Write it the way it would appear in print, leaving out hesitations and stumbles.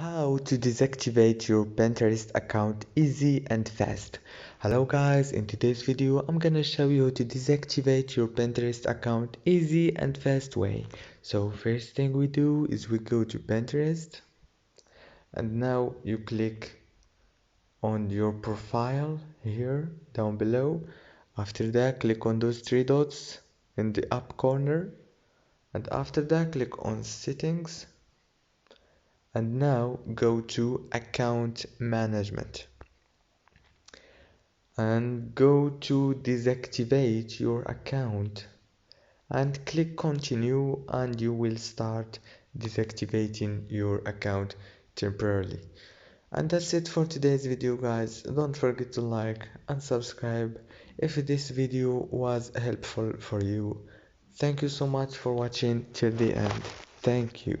How to deactivate your Pinterest account easy and fast. Hello guys, in today's video I'm gonna show you how to deactivate your Pinterest account easy and fast way. So first thing we do is we go to Pinterest and now you click on your profile here down below. After that click on those three dots in the up corner and after that click on settings. And now go to account management and go to deactivate your account and click continue and you will start deactivating your account temporarily. And that's it for today's video guys. Don't forget to like and subscribe if this video was helpful for you. Thank you so much for watching till the end. Thank you.